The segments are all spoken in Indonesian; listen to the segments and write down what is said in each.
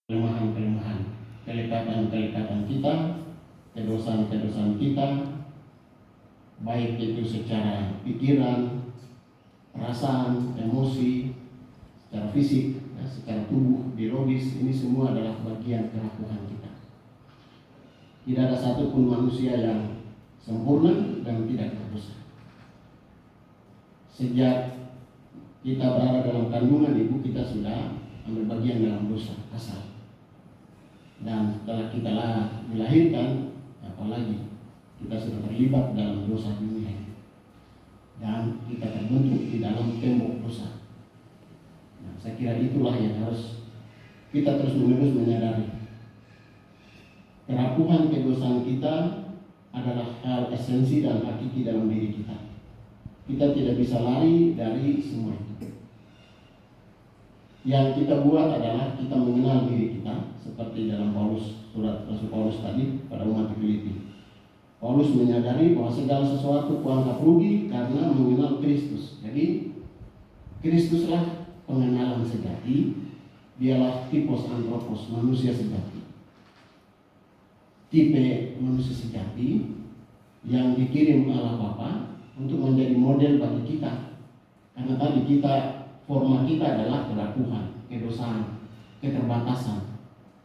kelemahan-kelemahan, kelekatan-kelekatan kita, kedosaan-kedosaan kita, baik itu secara pikiran, perasaan, emosi, secara fisik, ya, secara tubuh, biologis. Ini semua adalah bagian kerapuhan kita. Tidak ada satupun manusia yang sempurna dan tidak berdosa. Sejak kita berada dalam kandungan ibu, kita sudah ambil bagian dalam dosa asal. Dan setelah kita dilahirkan, apalagi kita sudah terlibat dalam dosa dunia ini. Dan kita terbentuk di dalam tembok dosa. Nah, saya kira itulah yang harus kita terus-menerus menyadari. Kerapuhan kedosaan kita adalah hal esensi dan hakiki dalam diri kita. Kita tidak bisa lari dari semua itu. Yang kita buat adalah kita mengenal diri kita, seperti dalam surat Rasul Paulus tadi pada umat Filipi. Paulus menyadari bahwa segala sesuatu kuanggap rugi karena mengenal Kristus. Jadi Kristuslah pengenalan sejati, dialah tipos antropos, manusia sejati. Tipe manusia sejati yang dikirim Allah Bapa untuk menjadi model bagi kita. Karena tadi forma kita adalah kerapuhan, kedosaan, keterbatasan.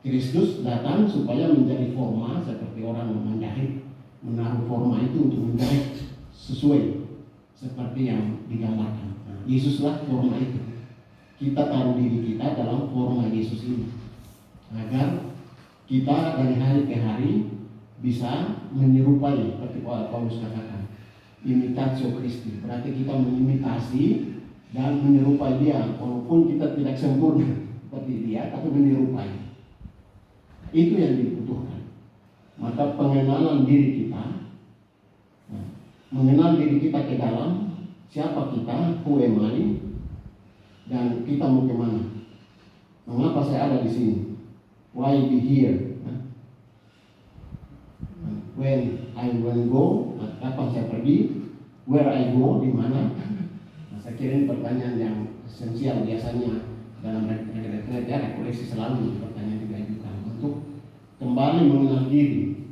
Kristus datang supaya menjadi forma seperti orang yang menjahit, menaruh forma itu untuk menjahit sesuai seperti yang digambarkan. Nah, Yesuslah forma itu. Kita taruh diri kita dalam forma Yesus ini agar kita dari hari ke hari bisa menyerupai, seperti Paulus katakan, imitatio Christi. Berarti kita mengimitasi dan menyerupai dia, walaupun kita tidak sempurna seperti dia, tapi menyerupai. Itu yang dibutuhkan. Maka pengenalan diri kita, mengenal diri kita ke dalam, siapa kita, who am I, dan kita mau kemana. Mengapa saya ada di sini? Why be here? When I will go, kapan saya pergi? Where I go, di mana? Saya kira ini pertanyaan yang esensial biasanya dalam rekoleksi selalu pertanyaan diajukan untuk kembali mengenal diri.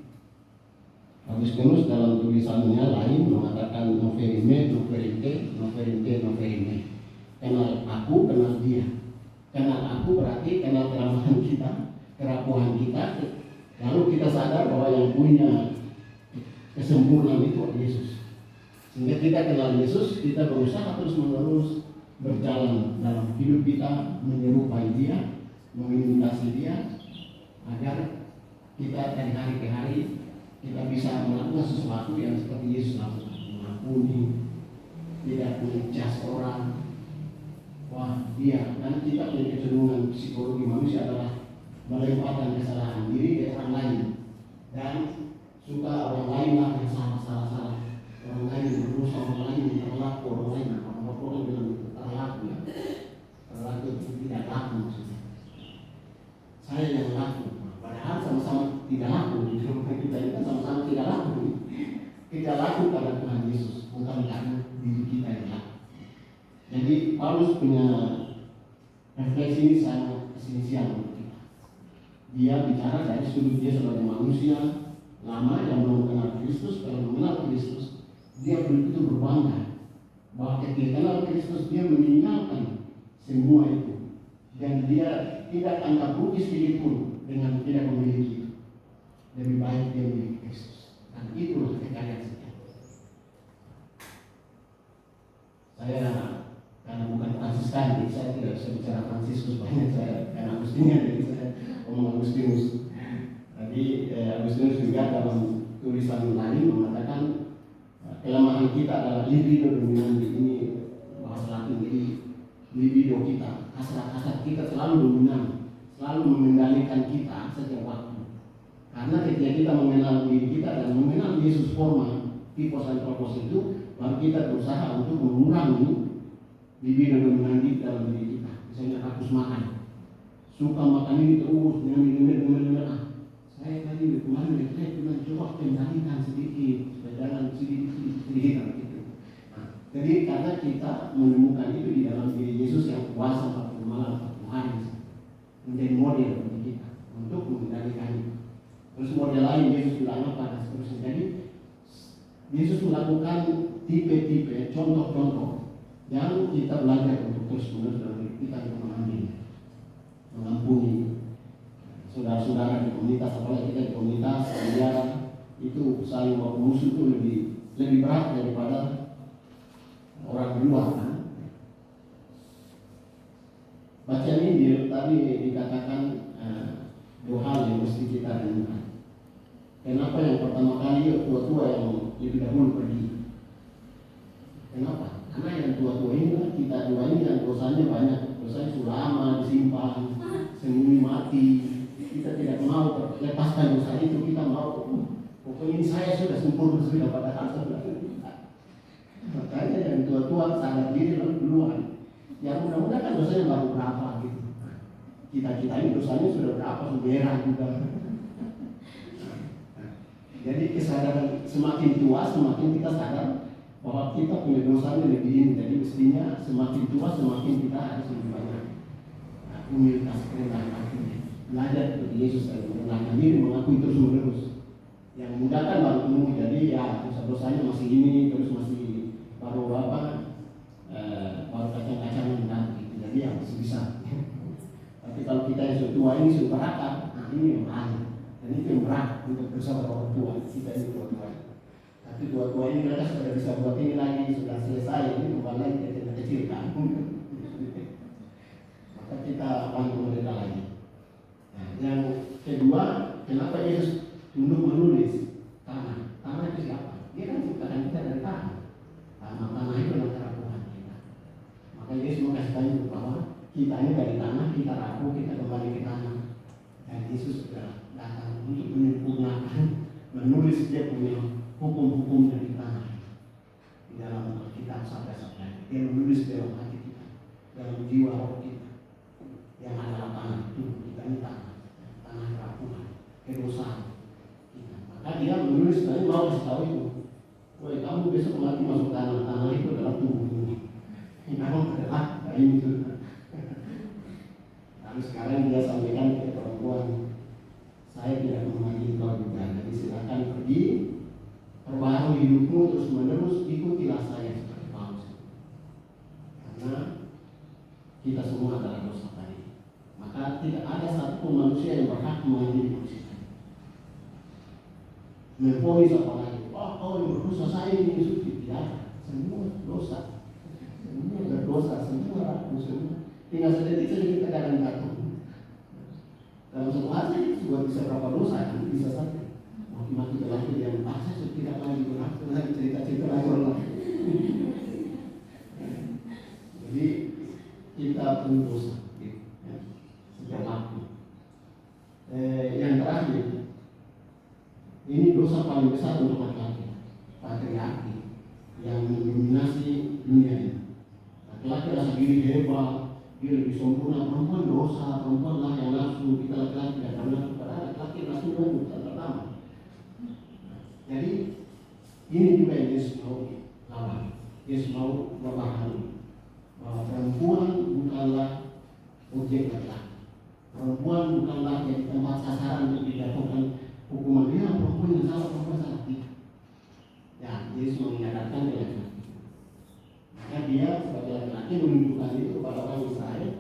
Agustinus dalam tulisannya lain mengatakan noverime. Kenal aku, kenal dia. Kenal aku berarti kenal kelemahan kita, kerapuhan kita. Lalu kita sadar bahwa yang punya kesempurnaan itu Yesus. Sehingga kita kenal Yesus, kita berusaha terus-menerus berjalan dalam hidup kita, menyerupai dia, mengimitasi dia, agar kita dari hari ke hari kita bisa melakukan sesuatu yang seperti Yesus lakukan, mengampuni, tidak mencas orang. Wah, dia, dan kita punya kecenderungan psikologi manusia adalah melemparkan kesalahan diri ke orang lain, dan suka orang lain lah yang salah. Orang lain berusaha, orang lain terlaku, orang lain orang bilang terlaku, ya. Terlaku itu tidak laku maksudnya. Saya yang laku, padahal sama-sama tidak laku. Kita ini kan sama-sama tidak laku. Tidak laku pada Tuhan Yesus, bukan karena diri kita yang laku. Jadi Paulus punya refleksi ini sangat esensial untuk kita. Dia bicara dari sudut dia sebagai manusia lama yang belum mengenal Kristus. Kalau mengenal Kristus, dia begitu berbangga bahwa ketika kenal Kristus dia meninggalkan semua itu, dan dia tidak anggap rugi sedikit pun dengan tidak memiliki. Lebih baik dia memiliki Kristus, dan itulah kekayaan sejati. Saya karena bukan Fransiskan, jadi saya tidak bisa bicara Fransiskus banyak, saya karena Agustinus, jadi saya ngomong Agustinus. Tadi Agustinus juga dalam tulisan lain mengatakan kelemahan kita adalah libido dominanti. Ini bahasa Latin, jadi libido kita, hasrat kita selalu dominan, selalu mengendalikan kita setiap waktu. Karena ketika kita mengenal diri kita dan mengenal Yesus forma, tipos antropos itu, baru kita berusaha untuk mengurangi libido dominanti dalam diri kita. Misalnya rakus makan, suka makan ini terus, dengar. Saya tadi kemarin saya cuma coba kendalikan sedikit, jangan sedikit gitu. Nah, jadi karena kita menemukan itu di dalam diri Yesus yang kuasa 40 malam 40 hari menjadi model bagi kita. untuk mengendalikannya. Terus model lain Yesus bilang apa dan seterusnya. Jadi Yesus melakukan tipe-tipe, contoh-contoh yang kita belajar untuk terus-menerus dalam hidup kita untuk mengampuni saudara-saudara di komunitas, apalagi kita di komunitas pelajaran itu saling musuh itu lebih berat daripada orang di luar kan. Bacaan Injil tadi dikatakan dua hal yang mesti kita renungkan. Kenapa yang pertama kali tua-tua yang lebih dahulu pergi? Kenapa? Karena yang tua-tua ini kita dua ini yang dosanya banyak, dosanya sudah lama disimpan, sembunyi mati. Kita tidak mau lepaskan dosa itu, kita mau pokoknya ini saya sudah sempurna sudah pada sudah. Makanya yang tua-tua sadar diri lalu duluan. Yang mudah-mudahan kan dosanya baru berapa gitu. Kita ini dosanya sudah berapa, sudah merah juga. Jadi kesadaran semakin tua semakin kita sadar bahwa kita punya dosanya lebih ini. Jadi mestinya semakin tua semakin kita harus lebih banyak humilitas, kerendahan hati. Belajar seperti Yesus dan merendahkan diri, mengakui terus menerus. Yang mudah kan baru penuh, jadi ya dosa-dosanya masih ini, terus masih baru baru kacang-kacangan dan gitu. Jadi ya masih bisa. Tapi kalau kita yang sudah tua ini sudah berakar, nah ini yang berat. Dan itu yang berat untuk bersama orang tua. Kita ini tua-tua. Tapi tua-tua ini mereka sudah bisa buat ini lagi, sudah selesai, ini kembali lagi ke kecil kan. Maka kita bantu mereka lagi. Nah, yang kedua, kenapa Yesus tunduk menulis tanah? Tanah itu siapa? Dia kan ciptakan kita dari tanah. Tanah itu adalah kerapuhan kita. Maka Yesus mengasih tahu bahwa kita ini dari tanah, kita rapuh, kita kembali ke tanah. Dan Yesus sudah datang untuk menyempurnakan, menulis dia punya hukum-hukum dari tanah di dalam Alkitab sabda-sabda. Dia menulis dalam hati kita, dalam jiwa roh kita, yang adalah tanah itu. Kita ini tanah kerapuhan, kedosaan kita. Maka dia menulis tadi mau kasih tahu itu. Woi, kamu besok mati masuk tanah itu adalah tubuh ini. Kamu adalah kain itu. Lalu sekarang dia sampaikan ke perempuan, saya tidak memaki kau juga. Jadi silakan pergi, perbaharui hidupmu terus menerus, ikutilah saya seperti Paulus. Karena kita semua adalah dosa tadi. Maka tidak ada satu manusia yang berhak mengadili manusia. Memponis apa lagi? Oh, kau yang berdosa, saya ini suci. Tidak, semua dosa. Semua berdosa, semua rapuh, semua. Tinggal sedetik saja kita kadang jatuh. Dalam satu hari juga bisa berapa dosa, kan? Bisa saja. Maki-maki berlaku yang saya tidak lagi berlaku lagi cerita-cerita lagi orang lain. Jadi kita punya dosa. Berlaku. Yang terakhir, ini dosa paling besar untuk laki-laki, patriarki yang mendominasi dunia ini. Laki-laki rasa diri hebat, dia lebih sempurna. Perempuan dosa, perempuan lah yang nafsu, kita laki-laki tidak pernah nafsu, padahal laki-laki nafsu bukan pertama. Jadi ini juga yang Yesus mau lawan. Yesus mau memahami bahwa perempuan bukanlah objek laki-laki. Perempuan bukanlah jadi tempat sasaran untuk dijatuhkan hukuman. Dia perempuan yang salah, perempuan salah tidak. Ya, Yesus mengingatkan dia laki-laki. Maka dia sebagai laki-laki menunjukkan itu kepada orang Israel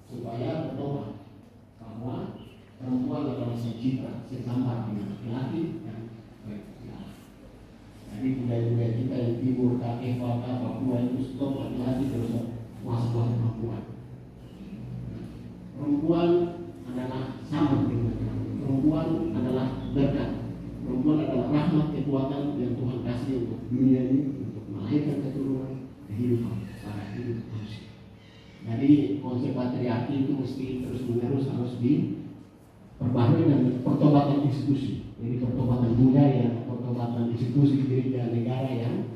supaya bertobat bahwa perempuan adalah secitra, segambar dengan laki-laki yang baik. Jadi budaya-budaya kita yang timur, kakek, kakak, Papua itu stop laki-laki terus masalah perempuan. Perempuan adalah sama dengan laki-laki. Perempuan adalah berkat. Perempuan adalah rahmat kekuatan yang Tuhan kasih untuk dunia ini, untuk melahirkan keturunan, kehidupan para hidup manusia. Jadi konsep patriarki itu mesti terus menerus harus diperbarui dengan pertobatan institusi. Jadi pertobatan budaya, pertobatan institusi gereja negara yang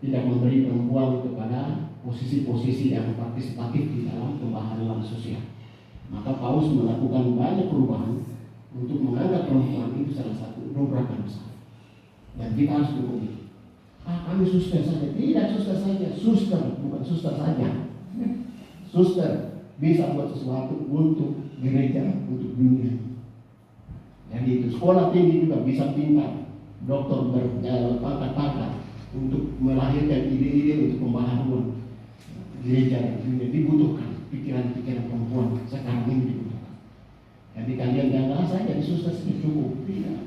tidak memberi perempuan kepada posisi-posisi yang partisipatif di dalam pembaharuan sosial. Maka Paulus melakukan banyak perubahan untuk menganggap perempuan itu salah satu dobrakan besar. Dan kita harus berpikir, kami suster saja. Tidak suster saja, suster bukan suster saja. Suster bisa buat sesuatu untuk gereja, untuk dunia. Jadi itu sekolah tinggi juga bisa pintar, dokter berpangkat-pangkat untuk melahirkan ide-ide untuk pembaharuan gereja dan dunia. Dibutuhkan pikiran-pikiran perempuan sekarang ini dibutuhkan. Jadi kalian jangan saya jadi susah cukup, tidak.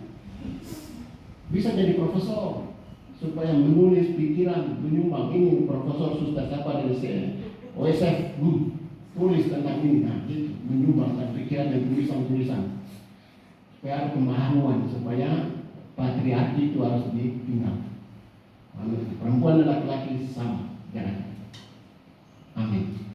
Bisa jadi profesor supaya menulis pikiran, menyumbang. Ini profesor sudah siapa dari OSF, tulis tentang ini, nah gitu, menyumbangkan pikiran dan tulisan-tulisan supaya ada pemahaman, supaya patriarki itu harus ditinggal. Perempuan dan laki-laki sama, jangan. Amin.